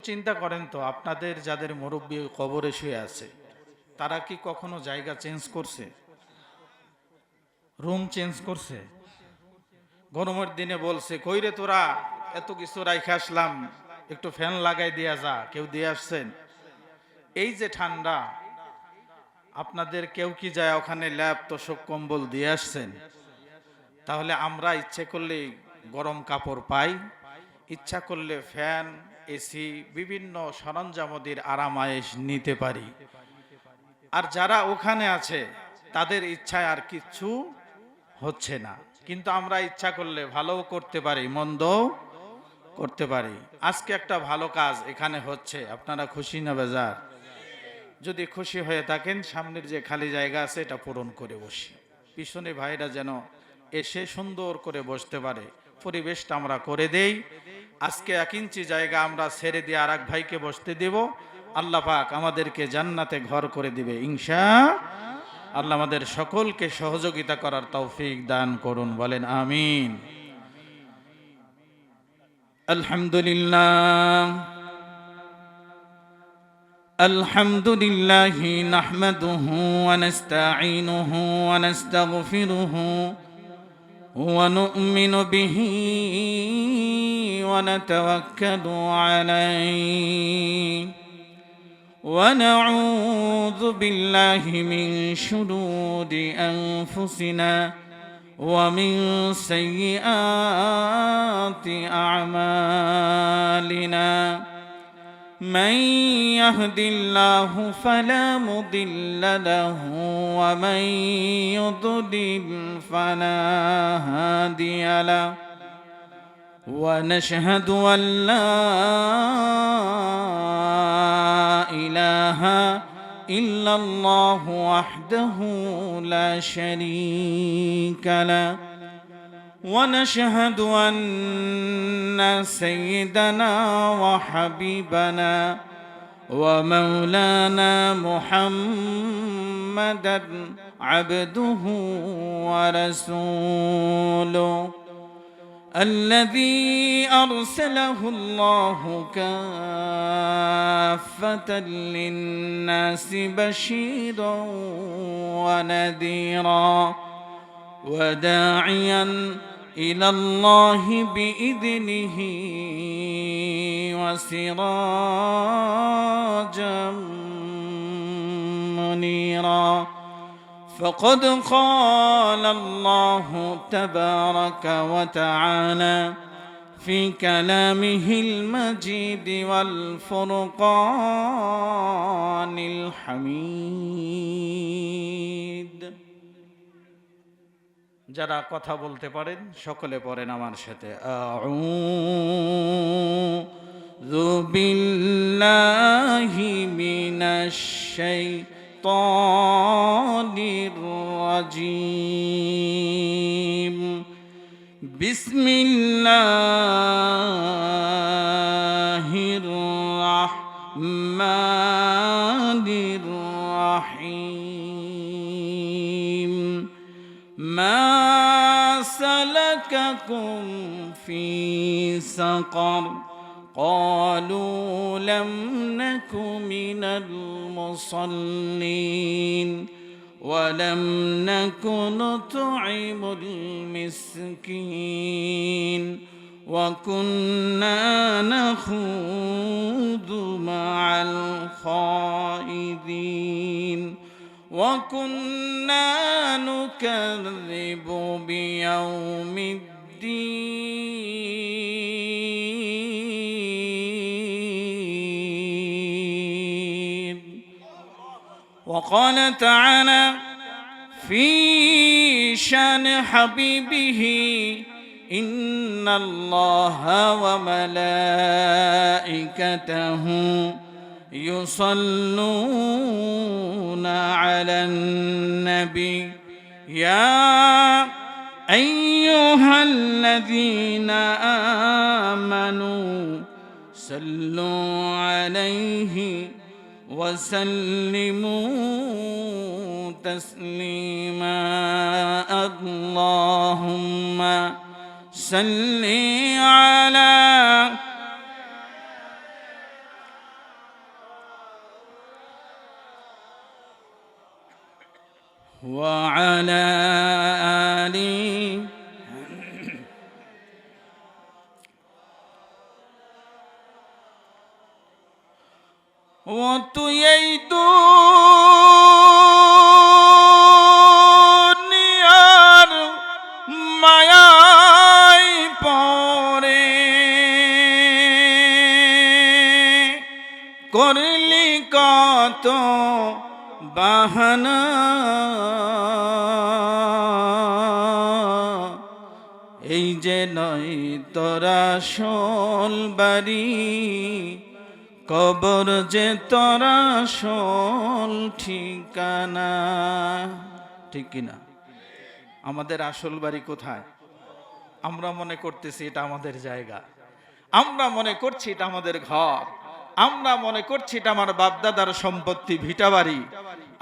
চিন্তা করেন তো, আপনাদের যাদের মুরব্বী কবরে শুয়ে আছে তারা কি কখনো জায়গা চেঞ্জ করছে, রুম চেঞ্জ করছে? গরমের দিনে বলছে কইরে তোরা এত কিছু রাইখে আসলাম, একটু ফ্যান লাগাই দিয়া যা, কেউ দিয়ে আসছেন? এই যে ঠান্ডা, আপনাদের কেউ কি যায় ওখানে ল্যাপ তোশক কম্বল দিয়ে আসছেন? তাহলে আমরা ইচ্ছে করলে গরম কাপড় পাই, ইচ্ছা করলে ফ্যান, এসি, বিভিন্ন সরঞ্জামাদির আরামায়েশ নিতে পারি। আর যারা ওখানে আছে তাদের ইচ্ছায় আর কিচ্ছু হচ্ছে না, কিন্তু আমরা ইচ্ছা করলে ভালোও করতে পারি, মন্দও করতে পারি। আজকে একটা ভালো কাজ এখানে হচ্ছে, আপনারা খুশি না বেজার? যদি খুশি হয়ে থাকেন, সামনের যে খালি জায়গা আছে এটা পূরণ করে বসি, পিছনে ভাইরা যেন এসে সুন্দর করে বসতে পারে, পরিবেশটা আমরা করে দেই। আজকে 1 ইঞ্চি জায়গা আমরা ছেড়ে দিয়ে আর এক ভাইকে বসতে দেব, আল্লাহ পাক আমাদেরকে জান্নাতে ঘর করে দিবে ইনশাআল্লাহ। আমাদের সকলকে সহযোগিতা করার তৌফিক দান করুন, বলেন আমিন। আলহামদুলিল্লাহ আলহামদুলিল্লাহি নাহমাদুহু ওয়া নাস্তাঈনুহু ওয়া নাস্তাগফিরুহু ওয়া নু'মিনু বিহি ওয়া নাতাওয়াক্কালু আলাইহি ওয়া নাউযু বিল্লাহি মিন শুরুরি আনফুসিনা ওয়া মিন সাইয়্যাতি আ'মালিনা। من يهد الله فلا مضل له ومن يضلل فلا هادي له ونشهد أن لا إله إلا الله وحده لا شريك له ونشهد أن سيدنا وحبيبنا ومولانا محمدا عبده ورسوله الذي أرسله الله كافة للناس بشيرا ونذيرا وداعيا إلى الله بإذنه وسراجا منيرا. فقد قال الله تبارك وتعالى في كلامه المجيد والفرقان الحميد. যারা কথা বলতে পারেন সকলে পড়েন আমার সাথে, আউযু বিল্লাহি মিনাশ শাইতানির রাজীম। বিসমিল্লাহির রাহমানির রাহিম। মা سلككم في سقر قالوا لم نك من المصلين ولم نك نطعم المسكين وكنا نخوض مع الخائضين وكنا نكذب بيوم الدين. وقال تعالى في شان حبيبه إن الله وملائكته يصلون على النبي يا أيها الذين آمنوا صلوا عليه وسلموا تسليما. اللهم صل على وعلى آله ও তুই এই দুনিয়ার মায়ায় পড়ে করলি কত বাহানা এই যে নয় তোরা আসল বাড়ি কবর যে তোরা আসল ঠিকানা ঠিক কিনা আমাদের আসল বাড়ি কোথায় আমরা মনে করতেছি এটা আমাদের জায়গা আমরা মনে করছি এটা আমাদের ঘর আমরা মনে করছি এটা আমার বাপদাদার সম্পত্তি ভিটা বাড়ি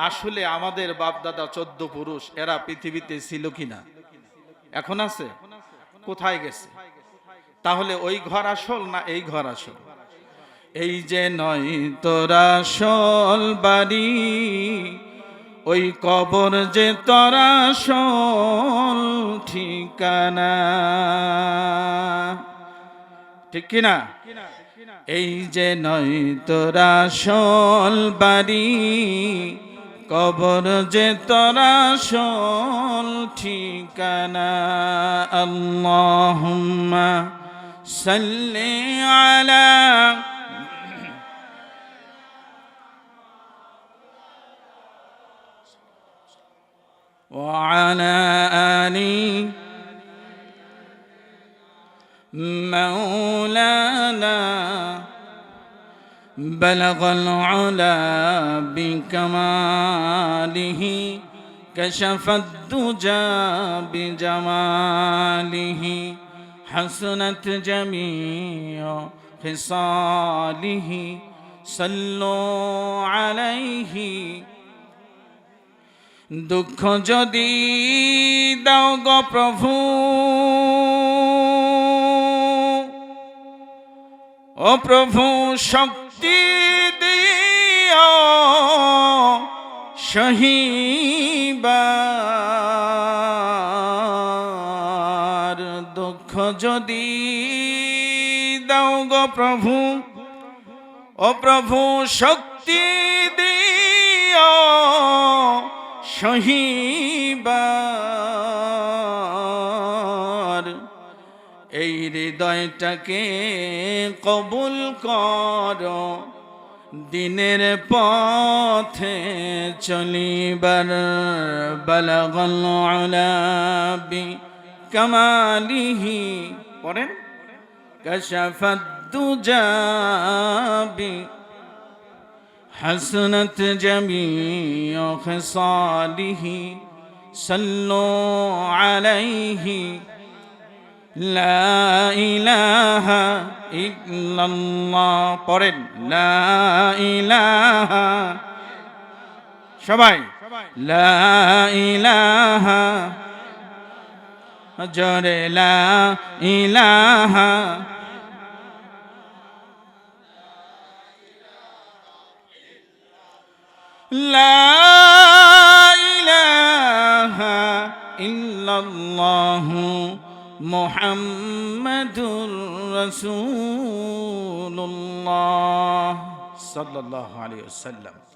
আসলে আমাদের বাপদাদা 14 পুরুষ এরা পৃথিবীতে ছিল কিনা এখন আছে কোথায় গেছে তাহলে ওই ঘর আসল না এই ঘর আসল এই যে নয় তোরা আসল বাড়ি ওই কবর যে তোরা আসল ঠিকানা ঠিক কিনা এই যে নয় তোরা আসল বাড়ি কবর যে তোরা আসল ঠিকানা আল্লাহুম্মা সাল্লি আলা وعلى آل مولانا بلغ العلا بكماله كشف الدجى بجماله حسنت جميع خصاله صلوا عليه দুঃখ যদি দাও গো প্রভু ও প্রভু শক্তি দিও সহিবার দুঃখ যদি দাও গো প্রভু ও প্রভু শক্তি দিও সহিবার এই হৃদয়টাকে কবুল করো দিনের পথে চলিবার বালাগাল আলা বিকামালিহি পড়েন কাশাফাদ দুজা حسنت جميع خصاله صلوا عليه لا إله إلا الله পড়েন لا إله সবাই لا إله জোরে لا إله لا إله إلا الله محمد رسول الله صلى الله عليه وسلم